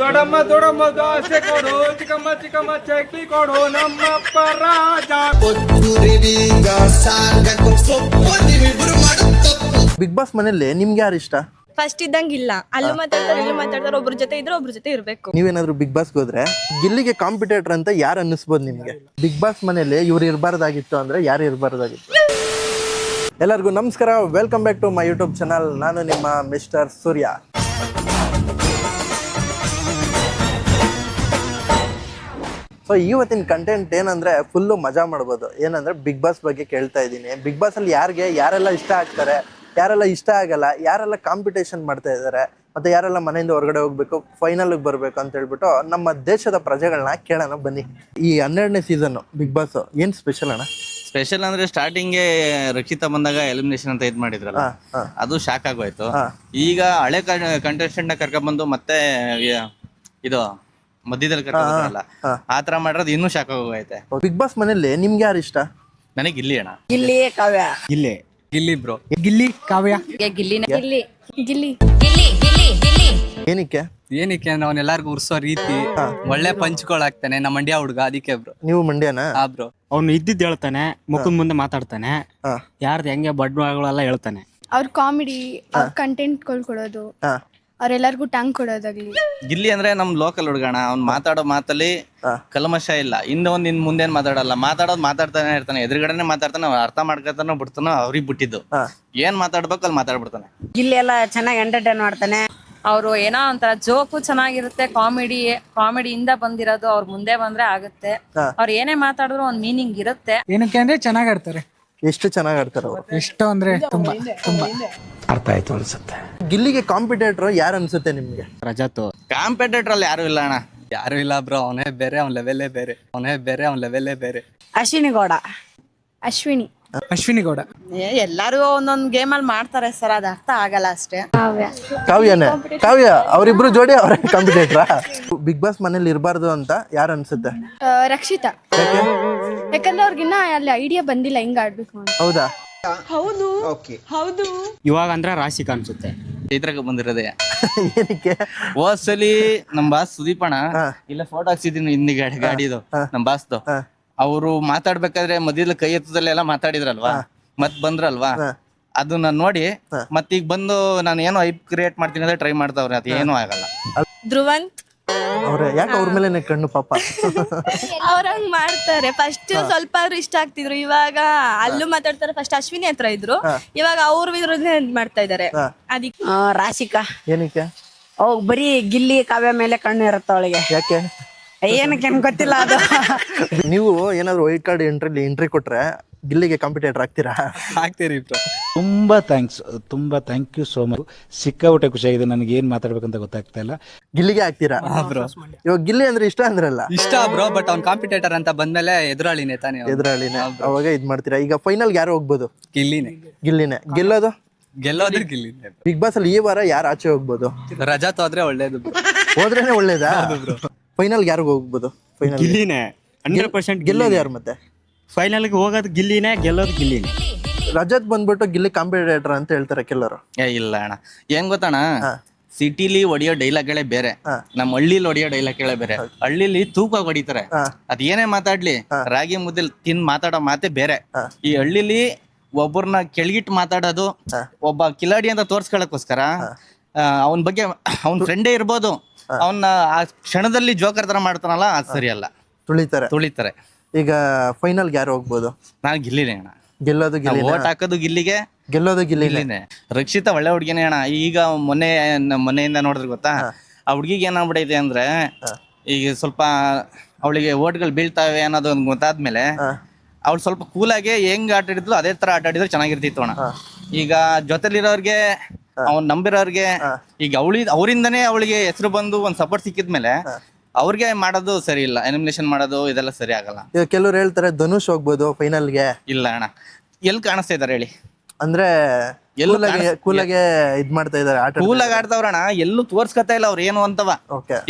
ದೊಡಮ್ಮ ದೊಡಮ್ಮ ದೋಸೆ ಕೊಡು, ಚಿಕ್ಕಮ್ಮ ಚಿಕ್ಕಮ್ಮ ಚಕ್ಲಿ ಕೊಡು, ನಮ್ಮಪ್ಪ ರಾಜ. ಬಿಗ್ ಬಾಸ್ ಮನೇಲಿ ನಿಮ್ಗೆ ಯಾರು ಇಷ್ಟ? ಫಸ್ಟ್ ಇದ್ದಂಗ ಇಲ್ಲ, ಅಲ್ಲೂ ಮಾತಾಡ್ತಾರೆ ಇಲ್ಲೂ ಮಾತಾಡ್ತಾರೆ, ಒಬ್ರ ಜೊತೆ ಇದ್ರೆ ಒಬ್ರ ಜೊತೆ ಇರ್ಬೇಕು. ನೀವೇನಾದ್ರು ಬಿಗ್ ಬಾಸ್ಗೆ ಹೋದ್ರೆ ಗಿಲ್ಲಿಗೆ ಕಾಂಪಿಟೇಟರ್ ಅಂತ ಯಾರು ಅನ್ನಿಸ್ಬೋದು ನಿಮ್ಗೆ? ಬಿಗ್ ಬಾಸ್ ಮನೇಲಿ ಇವ್ರು ಇರಬಾರ್ದಾಗಿತ್ತು ಅಂದ್ರೆ ಯಾರು ಇರಬಾರ್ದಾಗಿತ್ತು? ಎಲ್ಲರಿಗೂ ನಮಸ್ಕಾರ, welcome back to my YouTube channel. ನಾನು ನಿಮ್ಮ ಮಿಸ್ಟರ್ ಸೂರ್ಯ. ಸೊ ಇವತ್ತಿನ ಕಂಟೆಂಟ್ ಏನಂದ್ರೆ ಫುಲ್ಲು ಮಜಾ ಮಾಡ್ಬೋದು. ಏನಂದ್ರೆ ಬಿಗ್ ಬಾಸ್ ಬಗ್ಗೆ ಕೇಳ್ತಾ ಇದ್ದೀನಿ. ಬಿಗ್ ಬಾಸ್ ಅಲ್ಲಿ ಯಾರೆಲ್ಲ ಇಷ್ಟ ಆಗ್ತಾರೆ, ಯಾರೆಲ್ಲ ಇಷ್ಟ ಆಗಲ್ಲ, ಯಾರೆಲ್ಲ ಕಾಂಪಿಟೇಷನ್ ಮಾಡ್ತಾ ಇದ್ದಾರೆ, ಮತ್ತೆ ಯಾರೆಲ್ಲ ಮನೆಯಿಂದ ಹೊರಗಡೆ ಹೋಗ್ಬೇಕು, ಫೈನಲ್ಗೆ ಬರಬೇಕು ಅಂತ ಹೇಳ್ಬಿಟ್ಟು ನಮ್ಮ ದೇಶದ ಪ್ರಜೆಗಳನ್ನ ಕೇಳೋಣ ಬನ್ನಿ. ಈ 12ನೇ ಸೀಸನ್ ಬಿಗ್ ಬಾಸ್ ಏನ್ ಸ್ಪೆಷಲ್ ಅಣ್ಣ? ಸ್ಪೆಷಲ್ ಅಂದ್ರೆ ಸ್ಟಾರ್ಟಿಂಗ್ ರಕ್ಷಿತಾ ಬಂದಾಗ ಎಲಿಮಿನೇಷನ್ ಅಂತ ಇದ್ ಮಾಡಿದ್ರಲ್ಲ, ಅದು ಶಾಕ್ ಆಗೋಯ್ತು. ಈಗ ಹಳೆ ಕಂಟೆಸ್ಟೆಂಟ್ ನ ಕರ್ಕೊಂಡ್ಬಂದು ಮತ್ತೆ ಇದು ಮಧ್ಯದಲ್ಲಿ ಕರ್ಕೊಂಡ್ಬಂದ್ರಲ್ಲ, ಆತರ ಮಾಡಿರೋದು ಇನ್ನೂ ಶಾಕ್ ಆಗೋಗೈತೆ. ಬಿಗ್ ಬಾಸ್ ಮನೇಲಿ ನಿಮ್ಗೆ ಯಾರು ಇಷ್ಟ? ನನಗೆ ಗಿಲ್ಲಿ ಅಣ್ಣ. ಗಿಲ್ಲಿ ಕಾವ್ಯ. ಗಿಲ್ಲಿ ಬ್ರೋ. ಗಿಲ್ಲಿ ಕಾವ್ಯ. ಗಿಲ್ಲಿ ಗಿಲ್ಲಿ ಏನಕ್ಕೆ? ಏನಕ್ಕೆ ಅಂದ್ರೆ ಅವನೆಲ್ಲಾರ್ಗು ಉರ್ಸೋ ರೀತಿ ಒಳ್ಳೆ ಪಂಚ್ಕೊಳಾಗ್ತಾನೆ. ನಮ್ಮ ಮಂಡ್ಯ ಹುಡುಗ, ಅದಕ್ಕೆ ಬ್ರೋ. ನೀವು ಮಂಡ್ಯನಾ? ಬ್ರೋ. ಅವ್ನು ಇದ್ದಿದ್ದು ಹೇಳ್ತಾನೆ, ಮುಖದ ಮುಂದೆ ಮಾತಾಡ್ತಾನೆ, ಯಾರ್ದು ಹೆಂಗೆ ಬಡ್ವಾಗಳೆಲ್ಲ ಹೇಳ್ತಾನೆ. ಅವ್ರ ಕಾಮಿಡಿ, ಅವ್ರ ಕಂಟೆಂಟ್ಗಳು ಕೊಡೋದು, ಅವ್ರೆಲ್ಲರಿಗೂ ಟಂಗ್ ಕೊಡೋದಾಗ್ಲಿ. ಗಿಲ್ಲಿ ಅಂದ್ರೆ ನಮ್ ಲೋಕಲ್ ಹುಡುಗಣ. ಅವ್ನ್ ಮಾತಾಡೋ ಮಾತಲ್ಲಿ ಕಲ್ಮಶ ಇಲ್ಲ. ಇನ್ ಮುಂದೇನ್ ಮಾತಾಡಲ್ಲ, ಮಾತಾಡ್ತಾನೆ ಇರ್ತಾನೆ, ಎದುರುಗಡೆನೆ ಮಾತಾಡ್ತಾನೆ. ಅವ್ನು ಅರ್ಥ ಮಾಡ್ಕೊತಾನೋ ಬಿಡ್ತಾನೋ ಅವ್ರಿಗೆ ಬಿಟ್ಟಿದ್ದು. ಏನ್ ಮಾತಾಡ್ಬೇಕು ಅಲ್ಲಿ ಮಾತಾಡ್ಬಿಡ್ತಾನೆ. ಗಿಲ್ಲಿ ಎಲ್ಲ ಚೆನ್ನಾಗಿ ಎಂಟರ್ಟೈನ್ ಮಾಡ್ತಾನೆ. ಅವರು ಏನೋ ಒಂಥರ ಜೋಕು ಚೆನ್ನಾಗಿರುತ್ತೆ, ಕಾಮಿಡಿಯಿಂದ ಬಂದಿರೋದು. ಅವ್ರ ಮುಂದೆ ಬಂದ್ರೆ ಆಗುತ್ತೆ. ಅವ್ರು ಏನೇ ಮಾತಾಡಿದ್ರು ಒಂದ್ ಮೀನಿಂಗ್ ಇರುತ್ತೆ. ಏನಕ್ಕೆ ಅಂದ್ರೆ ಚೆನ್ನಾಗಿ ಆಡ್ತಾರೆ. ಎಷ್ಟು ಚೆನ್ನಾಗಿ ಆಡ್ತಾರೆ ಅವರು. ಎಷ್ಟು ಅಂದ್ರೆ ತುಂಬಾ ಅರ್ಥ ಆಯ್ತು ಅನ್ಸುತ್ತೆ. ಗಿಲ್ಲಿಗೆ ಕಾಂಪಿಟೇಟರ್ ಯಾರು ಅನ್ಸುತ್ತೆ ನಿಮ್ಗೆ? ರಜಾತು. ಕಾಂಪಿಟೇಟರ್ ಅಲ್ಲಿ ಯಾರು ಇಲ್ಲ ಅಣ್ಣ. ಯಾರು ಇಲ್ಲ ಬ್ರೋ. ಅವನೇ ಬೇರೆ, ಅವ್ನ ಲೆವೆಲ್ಲೇ ಬೇರೆ. ಅಶ್ವಿನಿ ಗೌಡ. ಅಶ್ವಿನಿ ಗೌಡ. ಎಲ್ಲಾರು ಒಂದೊಂದ್ ಗೇಮ್ ಅಲ್ಲಿ ಮಾಡ್ತಾರೆ ಸರ್, ಅದ್ ಅರ್ಥ ಆಗಲ್ಲ ಅಷ್ಟೇ. ಕಾವ್ಯ ಅವರಿಬ್ರು ಜೋಡಿ ಅವರೇ ಕಾಂಪಿಟೇಟ್ರಾ? ಬಿಗ್ ಬಾಸ್ ಮನೇಲಿ ಇರಬಾರ್ದು ಅಂತ ಯಾರು ಅನ್ಸುತ್ತೆ? ರಕ್ಷಿತಾ. ಯಾಕಂದ್ರೆ ಅವ್ರಿಗಿನ್ನ ಅಲ್ಲಿ ಐಡಿಯಾ ಬಂದಿಲ್ಲ ಹೆಂಗ್ ಆಡ್ಬೇಕು ಅಂತ. ಹೌದಾ? ಇವಾಗ ಅಂದ್ರೆ ರಾಶಿಕಾ ಅನ್ಸುತ್ತೆ. ಚೈತ್ರಕ್ಕೆ ಬಂದಿರೋದೇ. ಏನಕ್ಕೆ? ಹೋದ್ಸಲಿ ನಮ್ ಬಾಸ್ ಸುದೀಪ್ ಅಣ್ಣ ಇಲ್ಲ ಫೋಟೋ ಹಾಕ್ಸಿದೀನಿ ಹಿಂದಿ ಗಾಡಿದು ನಮ್ ಬಾಸ್ದು. ಅವ್ರು ಮಾತಾಡ್ಬೇಕಾದ್ರೆ ಮಧ್ಯದಲ್ಲಿ ಕೈ ಎತ್ತದಲ್ಲೆಲ್ಲ ಮಾತಾಡಿದ್ರಲ್ವಾ, ಮತ್ ಬಂದ್ರಲ್ವಾ, ಅದನ್ನ ನೋಡಿ ಮತ್ತೀಗ ಬಂದು ನಾನು ಏನೋ ಐಪ್ ಕ್ರಿಯೇಟ್ ಮಾಡ್ತೀನಿ ಅಂದ್ರೆ ಟ್ರೈ ಮಾಡ್ತಾವ್ರೆ. ಅದು ಏನೂ ಆಗಲ್ಲ. ಧ್ರುವಂತ್ ಅವ್ರೆ ಯಾಕೆ ಅವ್ರ ಮೇಲೆ ಕಣ್ಣು ಪಾಪ? ಅವ್ರಂಗ್ ಮಾಡ್ತಾರೆ. ಫಸ್ಟ್ ಸ್ವಲ್ಪ ಅವ್ರು ಇಷ್ಟ ಆಗ್ತಿದ್ರು, ಇವಾಗ ಅಲ್ಲೂ ಮಾತಾಡ್ತಾರೆ. ಫಸ್ಟ್ ಅಶ್ವಿನಿ ಹತ್ರ ಇದ್ರು, ಇವಾಗ ಅವ್ರ ವಿರುದ್ಧ ಮಾಡ್ತಾ ಇದಾರೆ. ಅದಕ್ಕೆ ರಾಶಿಕಾ. ಏನಕ್ಕೆ? ಅವ್ ಬರೀ ಗಿಲ್ಲಿ ಕಾವ್ಯ ಮೇಲೆ ಕಣ್ಣು ಇರುತ್ತೆ ಅವಳಿಗೆ. ಯಾಕೆ? ಏನಕ್ಕೆ ಗೊತ್ತಿಲ್ಲ ಅದು. ನೀವು ಏನಾದ್ರು ವೈಲ್ಡ್ ಕಾರ್ಡ್ ಎಂಟ್ರಿ ಕೊಟ್ರೆ ಗಿಲ್ಲಿಗೆ ಕಾಂಪಿಟೇಟರ್ ಆಗ್ತೀರಾ? ಆಗ್ತೀರಿ ಬ್ರೋ. ತುಂಬಾ ಥ್ಯಾಂಕ್ ಯು ಸೋ ಮಚ್. ಸಿಕ್ಕಾಪಟ್ಟೆ ಖುಷಿಯಾಗಿದೆ. ನನಗೆ ಏನ್ ಮಾತಾಡ್ಬೇಕಂತ ಗೊತ್ತಾಗ್ತಾ ಇಲ್ಲ. ಗಿಲ್ಲಿಗೆ ಆಗ್ತೀರಾ? ಬ್ರೋ. ಇವಾಗ ಗಿಲ್ಲಿ ಅಂದ್ರೆ ಇಷ್ಟ ಅಂದ್ರಲ್ಲ? ಇಷ್ಟ ಬ್ರೋ, ಬಟ್ ಅವ್ನ್ ಕಾಂಪಿಟೇಟರ್ ಅಂತ ಬಂದ್ಮೇಲೆ ಎದುರಾಳಿನೇ ತಾನೇ. ಎದುರಾಳಿನೇ, ಅವಾಗ ಇದ್ ಮಾಡ್ತೀರಾ. ಈಗ ಫೈನಲ್ ಯಾರು ಹೋಗ್ಬೋದು? ಗಿಲ್ಲಿನೇ. ಗೆಲ್ಲೋದು ಗಿಲ್ಲಿನೇ. ಬಿಗ್ ಬಾಸ್ ಅಲ್ಲಿ ಈ ವಾರ ಯಾರು ಆಚೆ ಹೋಗ್ಬೋದು? ರಜಾತ್ ಹೋದ್ರೆ ಒಳ್ಳೇದು ಬ್ರೋ. ಹೋದ್ರೇನೆ ಒಳ್ಳೇದಾ? ಫೈನಲ್ ಯಾರಿಗ ಹೋಗ್ಬೋದು? ಫೈನಲ್ ಗಿಲ್ಲಿನೇ 100%. ಗೆಲ್ಲೋದು ಯಾರು? ಮತ್ತೆ ಫೈನಲ್ಗೆ ಹೋಗೋದು ಗಿಲ್ಲಿನೇ, ಗೆಲ್ಲೋದು ಗಿಲ್ಲಿನೇ. ರಜತ್ ಬಂದ್ಬಿಟ್ಟು ಗಿಲ್ಲಿ ಕಾಂಪಿಟೇಟರ್ ಅಂತ ಹೇಳ್ತಾರೆ ಕೆಲವರು. ಇಲ್ಲ ಅಣ್ಣ, ಏನ್ ಗೊತ್ತಣ್ಣ, ಸಿಟಿಲಿ ಹೊಡಿಯೋ ಡೈಲಾಗ್ಗಳೇ ಬೇರೆ, ನಮ್ ಹಳ್ಳಿಲಿ ಹೊಡಿಯೋ ಡೈಲಾಗ್ಗಳೇ ಬೇರೆ. ಹಳ್ಳಿಲಿ ತೂಕ ಹೊಡಿತಾರೆ. ಅದ್ ಏನೇ ಮಾತಾಡ್ಲಿ ರಾಗಿ ಮುದ್ದೆ ಮಾತಾಡೋ ಮಾತೆ ಬೇರೆ. ಈ ಹಳ್ಳಿಲಿ ಒಬ್ಬರನ್ನ ಕೆಳಗಿಟ್ಟು ಮಾತಾಡೋದು, ಒಬ್ಬ ಕಿಲಾಡಿ ಅಂತ ತೋರ್ಸ್ಕೊಳಕ್ಕೋಸ್ಕರ ಅವನ್ ಬಗ್ಗೆ ಅವ್ನ ಫ್ರೆಂಡೇ ಇರ್ಬೋದು, ಅವನ್ನ ಆ ಕ್ಷಣದಲ್ಲಿ ಜೋಕರ್ ತರ ಮಾಡ್ತಾನಲ್ಲ, ಅದ್ ಸರಿಯಲ್ಲ. ತುಳಿತಾರೆ. ಈಗ ಫೈನಲ್ ಯಾರು ಹೋಗ್ಬೋದು? ನಾನು ಗಿಲ್ಲಿನೇ ಅಣ್ಣ. ಗೆಲ್ಲೋದು ಗಿಲ್ಲಿ. ಓಟ್ ಹಾಕೋದು ಗಿಲ್ಲಿಗೆ, ಗೆಲ್ಲೋದು ಗಿಲ್ಲಿನೇ. ರಕ್ಷಿತಾ ಒಳ್ಳೆ ಹುಡ್ಗಿನೇ ಅಣ್ಣ. ಈಗ ಮೊನ್ನೆಯಿಂದ ನೋಡಿದ್ರೆ ಗೊತ್ತಾ, ಆ ಹುಡ್ಗಿಗೆ ಏನಾಗ್ಬಿಟ್ಟೈತೆ ಅಂದ್ರೆ, ಈಗ ಸ್ವಲ್ಪ ಅವಳಿಗೆ ಓಟ್ಗಳು ಬೀಳ್ತಾವೆ ಅನ್ನೋದು ಒಂದು ಗೊತ್ತಾದ್ಮೇಲೆ ಅವಳು ಸ್ವಲ್ಪ ಕೂಲಾಗಿ ಹೆಂಗ್ ಆಟ ಆಡಿದ್ಲು ಅದೇ ತರ ಆಟ ಆಡಿದ್ರೆ ಚೆನ್ನಾಗಿರ್ತಿತ್ತು ಅಣ್ಣ. ಈಗ ಜೊತೆಲಿರೋರ್ಗೆ, ಅವ್ನ್ ನಂಬಿರೋರ್ಗೆ, ಈಗ ಅವರಿಂದನೇ ಅವಳಿಗೆ ಹೆಸರು ಬಂದು ಒಂದ್ ಸಪೋರ್ಟ್ ಸಿಕ್ಕಿದ್ಮೇಲೆ ಅವ್ರಿಗೆ ಮಾಡೋದು ಸರಿ ಇಲ್ಲ. ಎಲಿಮಿನೇಷನ್ ಮಾಡೋದು ಇದೆಲ್ಲ ಸರಿ ಆಗಲ್ಲ. ಈಗ ಕೆಲವ್ರು ಹೇಳ್ತಾರೆ ಧನುಷ್ ಹೋಗ್ಬೋದು ಫೈನಲ್ಗೆ. ಇಲ್ಲ ಅಣ್ಣ, ಎಲ್ಲಿ ಕಾಣಿಸ್ತಾ ಇದಾರೆ ಹೇಳಿ? ಅಂದ್ರೆ ಕೂಲಾಗೆ ಇದ್ ಮಾಡ್ತಾ ಇದಾರೆ, ಆಟ ಕೂಲಾಗಿ ಆಡ್ತಾವ್ರಣ್ಣ. ಎಲ್ಲೂ ತೋರ್ಸ್ಕೊತಾ ಇಲ್ಲ ಅವ್ರು ಏನು ಅಂತವ.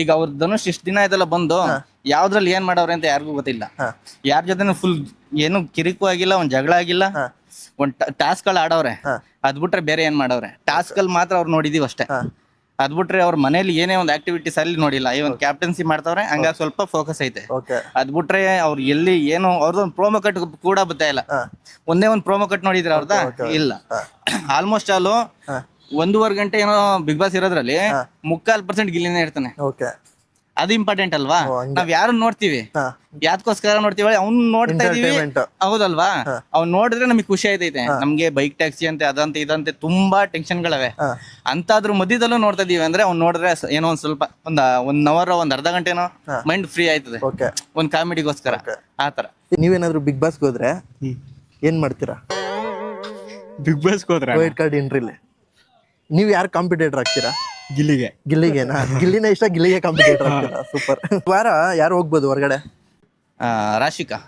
ಈಗ ಅವ್ರ ಧನುಷ್ ಇಷ್ಟ ದಿನ ಆಯ್ತಲ್ಲ ಬಂದು, ಯಾವ್ದ್ರಲ್ಲಿ ಏನ್ ಮಾಡವ್ರೆ ಅಂತ ಯಾರಿಗೂ ಗೊತ್ತಿಲ್ಲ. ಯಾರ ಜೊತೆ ಫುಲ್ ಏನು ಕಿರಿಕು ಆಗಿಲ್ಲ, ಒಂದ್ ಜಗಳ ಆಗಿಲ್ಲ, ಒಂದ್ ಟಾಸ್ಕ್ ಗಳು ಆಡವ್ರೆ. ಅದ್ ಬಿಟ್ರೆ ಬೇರೆ ಏನ್ ಮಾಡವ್ರೆ? ಟಾಸ್ಕ್ ಅಲ್ಲಿ ಮಾತ್ರ ಅವ್ರು ನೋಡಿದೀವಿ ಅಷ್ಟೇ. ಅದ್ ಬಿಟ್ರೆ ಅವ್ರ ಮನೇಲಿ ಏನೇ ಒಂದು ಆಕ್ಟಿವಿಟೀಸ್ ಅಲ್ಲಿ ನೋಡಿಲ್ಲ, ಈ ಒಂದು ಕ್ಯಾಪ್ಟನ್ಸಿ ಮಾಡ್ತಾವ್ರೆ, ಹಂಗಾಗಿ ಸ್ವಲ್ಪ ಫೋಕಸ್ ಐತೆ. ಓಕೆ. ಅದ್ ಬಿಟ್ರೆ ಅವ್ರು ಎಲ್ಲಿ ಏನೋ ಅವ್ರದ್ದು ಪ್ರೋಮೋ ಕಟ್ ಕೂಡ ಬರ್ತಾ ಇಲ್ಲ. ಒಂದೇ ಒಂದು ಪ್ರೋಮೋ ಕಟ್ ನೋಡಿದ್ರೆ ಅವ್ರದ ಇಲ್ಲ. ಆಲ್ಮೋಸ್ಟ್ ಆಲ್ 1.5 ಗಂಟೆ ಏನೋ ಬಿಗ್ ಬಾಸ್ ಇರೋದ್ರಲ್ಲಿ 3/4% ಗಿಲ್ಲಿನೇ ಇರ್ತಾನೆ. ಓಕೆ. ಅದು ಇಂಪಾರ್ಟೆಂಟ್ ಅಲ್ವಾ? ನಾವ್ ಯಾರು ನೋಡ್ತೀವಿ, ಯಾವ್ದಕ್ಕೋಸ್ಕರ ನೋಡ್ತೀವಿ, ಅವ್ನು ನೋಡ್ತಾ ಇದೀವಿ, ಹೌದಲ್ವಾ? ಅವ್ನ್ ನೋಡಿದ್ರೆ ನಮಗೆ ಖುಷಿ ಆಯ್ತೈತೆ. ನಮ್ಗೆ ಬೈಕ್ ಟ್ಯಾಕ್ಸಿ ಅಂತೆ ಅದಂತೆ ಇದಂತೆ ತುಂಬಾ ಟೆನ್ಷನ್ಗಳವೆ, ಅಂತಾದ್ರೂ ಮಧ್ಯದಲ್ಲೂ ನೋಡ್ತಾ ಇದೀವಿ ಅಂದ್ರೆ ಅವ್ನ್ ನೋಡಿದ್ರೆ ಏನೋ ಒಂದ್ ಸ್ವಲ್ಪ ಒಂದ್ ಅವರ್ ಒಂದ್ ಅರ್ಧ ಗಂಟೆನೋ ಮೈಂಡ್ ಫ್ರೀ ಆಯ್ತದೆ, ಒಂದ್ ಕಾಮಿಡಿಗೋಸ್ಕರ ಆತರ. ನೀವೇನಾದ್ರು ಬಿಗ್ ಬಾಸ್ಗೆ ಹೋದ್ರೆ ಏನ್ ಮಾಡ್ತೀರಾ? ಬಿಗ್ ಬಾಸ್ಗೆ ಹೋದ್ರೆ ವೈಲ್ಡ್ ಕಾರ್ಡ್ ಎಂಟ್ರಿಲಿ ನೀವ್ ಯಾರು ಕಾಂಪಿಟೇಟರ್ ಆಗ್ತೀರಾ? ಗಿಲ್ಲಿಗೆನಾ? ಗಿಲ್ಲಿನೇ ಇಷ್ಟ, ಗಿಲ್ಲಿಗೆ ಕಾಂಪಿಟೇಟರ್ ಆಗ್ತೀರಾ? ಸೂಪರ್. ವಾರ ಯಾರು ಹೋಗ್ಬೋದು ಹೊರಗಡೆ? ರಾಶಿಕಾ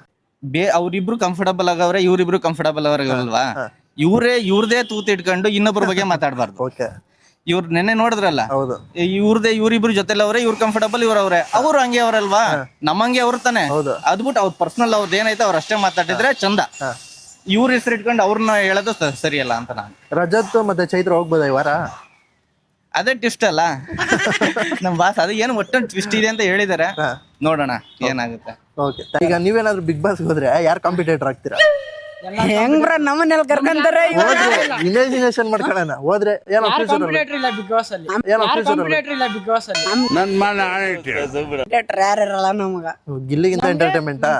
ಅವ್ರಿಬ್ರು ಕಂಫರ್ಟಬಲ್ ಆಗವ್ರೆ, ಇವ್ರಿಬ್ರು ಕಂಫರ್ಟಬಲ್ ಅವಲ್ವಾ? ಇವ್ರದೇ ತೂತ್ ಇಟ್ಕೊಂಡು ಇನ್ನೊಬ್ಬರ ಬಗ್ಗೆ ಮಾತಾಡ್ಬಾರ್ದು. ಇವ್ರು ನೆನ್ನೆ ನೋಡಿದ್ರಲ್ಲ, ಇವ್ರಿಬ್ರು ಜೊತೆಲಿ ಅವ್ರೆ, ಇವ್ರು ಕಂಫರ್ಟಬಲ್ ಇವ್ರವ್ರೆ, ಅವ್ರು ಹಂಗೆ ಅವ್ರಲ್ವಾ, ನಮ್ಮಂಗೆ ಅವ್ರ ತಾನೆ. ಅದ್ಬಿಟ್ಟು ಅವ್ರ ಪರ್ಸನಲ್ ಅವ್ರದ್ದು ಏನೈತೆ ಅವ್ರ ಅಷ್ಟೇ ಮಾತಾಡಿದ್ರೆ ಚಂದ. ಇವ್ರ ಹೆಸರು ಇಟ್ಕೊಂಡು ಅವ್ರನ್ನ ಹೇಳೋದು ಸರಿಯಲ್ಲ ಅಂತ ನಾನು. ರಜತ್ ಮತ್ತೆ ಚೈತ್ರ ಹೋಗ್ಬೋದ ಈ ವಾರ? ಅದೇ ಟ್ವಿಸ್ಟ್ ಅಲ್ಲ ನಮ್ ಬಾಸ್, ಅದು ಏನು ಒಟ್ಟೊಂದು ಟ್ವಿಸ್ಟ್ ಇದೆ ಅಂತ ಹೇಳಿದಾರೆ, ನೋಡೋಣ ಏನಾಗುತ್ತೆ. ಓಕೆ. ಈಗ ನೀವೇನಾದ್ರೂ ಬಿಗ್ ಬಾಸ್ ಹೋದ್ರೆ ಯಾರು ಕಾಂಪಿಟೇಟರ್ ಆಗ್ತೀರಾ? ಹೆಂಗ್ ಬ್ರ ನಮ್ಮನೆಲ್ಲ ಕರ್ಕೊಂತಾರೆ ಇಮ್ಯಾಜಿನೇಷನ್ ಮಾಡ್ಕೊಳ್ಳೋಣ. ಹೋದ್ರೆ ಏನೋ ಫ್ಯೂಚರ್ ಯಾರಿರಲ್ಲ ನಮಗ. ಗಿಲ್ಲಿಗಿಂತ ಎಂಟರ್ಟೈನ್ಮೆಂಟಾ?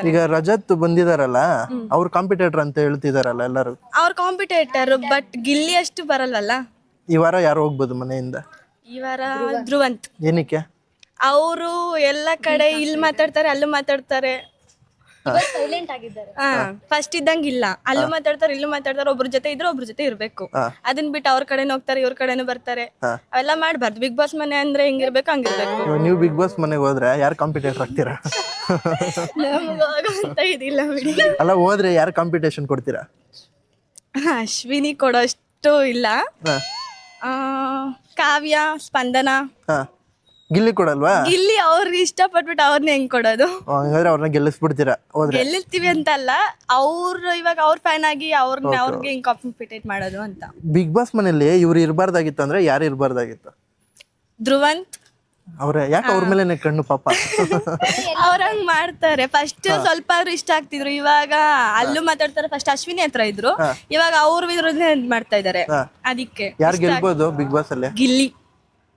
ಈಗ ರಜತ್ ಬಂದಿದಾರಲ್ಲ, ಅವ್ರ ಕಾಂಪಿಟೇಟರ್ ಅಂತ ಹೇಳ್ತಿದಾರಲ್ಲ ಎಲ್ಲರೂ. ಅವ್ರ ಕಾಂಪಿಟೇಟರ್, ಬಟ್ ಗಿಲ್ಲಿ ಅಷ್ಟು ಬರಲ್ಲಲ್ಲ. ಈ ವಾರ ಯಾರು ಹೋಗ್ಬೋದು ಮನೆಯಿಂದ? ಈ ವಾರ ಧ್ರುವಂತ್. ಏನಕ್ಕೆ? ಅವರು ಎಲ್ಲ ಕಡೆ ಇಲ್ಲಿ ಮಾತಾಡ್ತಾರೆ, ಅಲ್ಲೂ ಮಾತಾಡ್ತಾರೆ. ಫಸ್ಟ್ ಇದ್ದಂಗಿಲ್ಲ, ಅಲ್ಲೂ ಮಾತಾಡ್ತಾರೆ, ಇಲ್ಲೂ ಮಾತಾಡ್ತಾರೆ. ಒಬ್ರ ಜೊತೆ ಇದ್ರೆ ಒಬ್ರ ಜೊತೆ ಇರ್ಬೇಕು. ಅದನ್ ಬಿಟ್ಟು ಅವ್ರ ಕಡೆನೂ ಹೋಗ್ತಾರೆ, ಇವ್ರ ಕಡೆನೂ ಬರ್ತಾರೆ. ಅವೆಲ್ಲ ಮಾಡ್ಬಾರ್ದು. ಬಿಗ್ ಬಾಸ್ ಮನೆ ಅಂದ್ರೆ ಹೆಂಗಿರ್ಬೇಕು ಹಂಗಿರ್ಬೇಕು. ನೀವು ಬಿಗ್ ಬಾಸ್ ಮನೆಗೆ ಹೋದ್ರೆ ಯಾರು ಕಾಂಪಿಟೇಟರ್ ಆಗ್ತೀರಾ? ಅಂತ ಇದಿಲ್ಲ ಬಿಡಿ. ಅಲ್ಲ, ಹೋದ್ರೆ ಯಾರು ಕಾಂಪಿಟೇಷನ್ ಕೊಡ್ತೀರಾ? ಅಶ್ವಿನಿ ಕೊಡೋಷ್ಟು ಇಲ್ಲ. ಕಾವ್ಯ, ಸ್ಪಂದನ. ಗಿಲ್ಲಿ ಕೊಡಲ್ವಾ? ಗಿಲ್ಲಿ ಅವ್ರಿಗೆ ಇಷ್ಟಪಟ್ಬಿಟ್ಟು ಅವ್ರನ್ನ ಹೆಂಗ್ ಕೊಡೋದು? ಹಂಗಾದ್ರೆ ಅವ್ರನ್ನ ಗೆಲ್ಲಿಸ್ಬಿಡ್ತೀರಾ ಹೋದ್ರೆ? ಗೆಲ್ಲಿಸ್ತೀವಿ ಅಂತಲ್ಲ, ಅವ್ರು ಇವಾಗ ಅವ್ರ ಫ್ಯಾನ್ ಆಗಿ ಅವ್ರಿಗೆ ಹೆಂಗ್ ಕಾಂಪಿಟೇಟ್ ಮಾಡೋದು ಅಂತ. ಬಿಗ್ ಬಾಸ್ ಮನೆಯಲ್ಲಿ ಇವ್ರು ಇರಬಾರ್ದಾಗಿತ್ತು ಅಂದ್ರೆ ಯಾರು ಇರಬಾರ್ದಾಗಿತ್ತು? ಧ್ರುವಂತ್. ಅವ್ರೆ ಯಾಕೆ ಅವ್ರ ಮೇಲೆ ಕಣ್ಣು ಪಾಪ? ಅವ್ರ ಹಂಗ್ ಮಾಡ್ತಾರೆ. ಫಸ್ಟ್ ಸ್ವಲ್ಪ ಅವ್ರು ಇಷ್ಟ ಆಗ್ತಿದ್ರು, ಇವಾಗ ಅಲ್ಲೂ ಮಾತಾಡ್ತಾರೆ. ಫಸ್ಟ್ ಅಶ್ವಿನಿ ಹತ್ರ ಇದ್ರು, ಇವಾಗ ಅವ್ರ ವಿರುದ್ಧ ಮಾಡ್ತಾ ಇದಾರೆ. ಅದಕ್ಕೆ ಯಾರು ಗೆಲ್ಬೋದು ಬಿಗ್ ಬಾಸ್ ಅಲ್ಲಿ? ಗಿಲ್ಲಿ.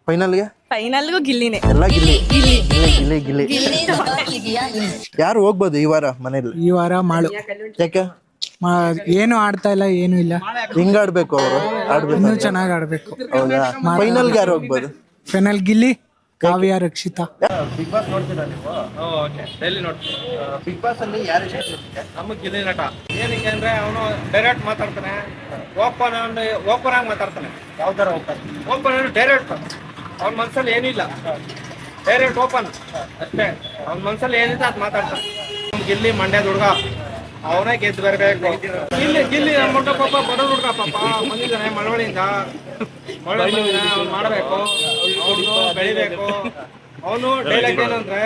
ಫೈನಲ್ಗೂ ಗಿಲ್ಲಿನೇ. ಎಲ್ಲ ಗಿಲ್ಲಿ ಗಿಲ್ಲಿ ಗಿಲ್ಲಿ. ಯಾರು ಹೋಗ್ಬೋದು ಈ ವಾರ ಮನೇಲಿ? ಈ ವಾರ ಮಾಡು. ಯಾಕೆ? ಏನು ಆಡ್ತಾ ಇಲ್ಲ, ಏನು ಇಲ್ಲ. ಹಿಂಗ ಆಡ್ಬೇಕು, ಅವರು ಆಡ್ಬೇಕು, ಇನ್ನೂ ಚೆನ್ನಾಗಿ ಆಡ್ಬೇಕು. ಹೌದಾ? ಫೈನಲ್ಗೆ ಯಾರು ಹೋಗ್ಬೋದು? ಫೈನಲ್ ಗಿಲ್ಲಿ, ಕಾವ್ಯ, ರಕ್ಷಿತಾ. ಬಿಗ್ ಬಾಸ್ ನೋಡ್ತೀರಾ ನೀವು? ಡೈಲಿ ನೋಡ್ತೀನಿ. ಬಿಗ್ ಬಾಸ್ ಅಲ್ಲಿ ಯಾರು ಇಷ್ಟ? ನಮಗೆ ಗಿಲ್ಲಿ ನಟ. ಏನಕ್ಕೆ ಅಂದ್ರೆ ಅವನು ಡೈರೆಕ್ಟ್ ಮಾತಾಡ್ತಾನೆ, ಓಪನ್ ಆಗಿ ಮಾತಾಡ್ತಾನೆ. ಯಾವ ತರ ಓಪನ್ ಡೈರೆಕ್ಟ್, ಅವ್ನ ಮನ್ಸಲ್ಲಿ ಏನಿಲ್ಲ, ಡೈರೆಕ್ಟ್ ಓಪನ್ ಅಷ್ಟೇ. ಅವ್ನ ಮನ್ಸಲ್ಲಿ ಏನಿದೆ ಅದು ಮಾತಾಡ್ತಾನೆ. ಗಿಲ್ಲಿ ಮಂಡ್ಯದ ಹುಡುಗ, ಅವನೇ ಗೆದ್ದು ಬರಬೇಕು. ಗಿಲ್ಲಿ ನಮ್ಮ ಹುಡುಗ ಪಾಪ, ಬಡ ಹುಡುಗ ಪಾಪ, ಬಂದಿದ್ದಾನೆ ಮಳವಳ್ಳಿಯಿಂದ. ಅವ್ನು ಮಾಡಬೇಕು, ಅವನು ಬೆಳಿಬೇಕು. ಅವನು ಡೈಲಾಗ್ ಏನಂದ್ರೆ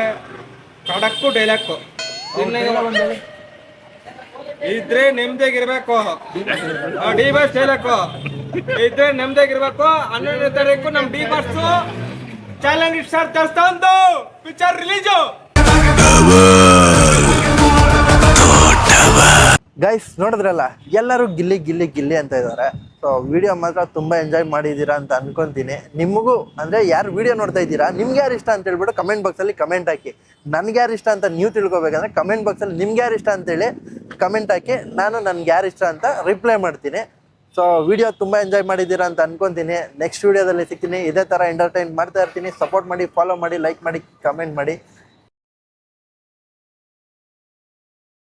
ಖಡಕ್ಕು ಡೈಲಾಗ್ಕು. ಇದ್ರೆ ನೆಮ್ಮದಿಯಾಗಿರ್ಬೇಕು. ಡಿ ಬಾಸ್ ಡೈಲಾಗು ಇದ್ರೆ ನೆಮ್ಮದಿಯಾಗಿರ್ಬೇಕು. 11ನೇ ತಾರೀಕು ನಮ್ ಡಿ ಬಾಸ್ ಚಾಲೆಂಜ್ ಸ್ಟಾರ್ ತರ್ಸ್ತಾ ಒಂದು ಪಿಕ್ಚರ್ ರಿಲೀಸು. ಗೈಸ್ ನೋಡಿದ್ರಲ್ಲ, ಎಲ್ಲರೂ ಗಿಲ್ಲಿ ಗಿಲ್ಲಿ ಗಿಲ್ಲಿ ಅಂತ ಇದ್ದಾರೆ. ಸೊ ವಿಡಿಯೋ ಮಾತ್ರ ತುಂಬ ಎಂಜಾಯ್ ಮಾಡಿದ್ದೀರಾ ಅಂತ ಅನ್ಕೊಂತೀನಿ. ನಿಮಗೂ ಅಂದರೆ ಯಾರು ವಿಡಿಯೋ ನೋಡ್ತಾ ಇದ್ದೀರಾ, ನಿಮ್ಗೆ ಯಾರು ಇಷ್ಟ ಅಂತ ಹೇಳ್ಬಿಟ್ಟು ಕಮೆಂಟ್ ಬಾಕ್ಸಲ್ಲಿ ಕಮೆಂಟ್ ಹಾಕಿ. ನನ್ಗೆ ಯಾರು ಇಷ್ಟ ಅಂತ ನೀವು ತಿಳ್ಕೊಬೇಕಂದ್ರೆ ಕಮೆಂಟ್ ಬಾಕ್ಸಲ್ಲಿ ನಿಮ್ಗೆ ಯಾರು ಇಷ್ಟ ಅಂತೇಳಿ ಕಮೆಂಟ್ ಹಾಕಿ, ನಾನು ನನ್ಗೆ ಯಾರು ಇಷ್ಟ ಅಂತ ರಿಪ್ಲೈ ಮಾಡ್ತೀನಿ. ಸೊ ವಿಡಿಯೋ ತುಂಬ ಎಂಜಾಯ್ ಮಾಡಿದ್ದೀರಾ ಅಂತ ಅನ್ಕೊತೀನಿ. ನೆಕ್ಸ್ಟ್ ವಿಡಿಯೋದಲ್ಲಿ ಸಿಗ್ತೀನಿ. ಇದೇ ಥರ ಎಂಟರ್ಟೈನ್ ಮಾಡ್ತಾ ಇರ್ತೀನಿ. ಸಪೋರ್ಟ್ ಮಾಡಿ, ಫಾಲೋ ಮಾಡಿ, ಲೈಕ್ ಮಾಡಿ, ಕಮೆಂಟ್ ಮಾಡಿ.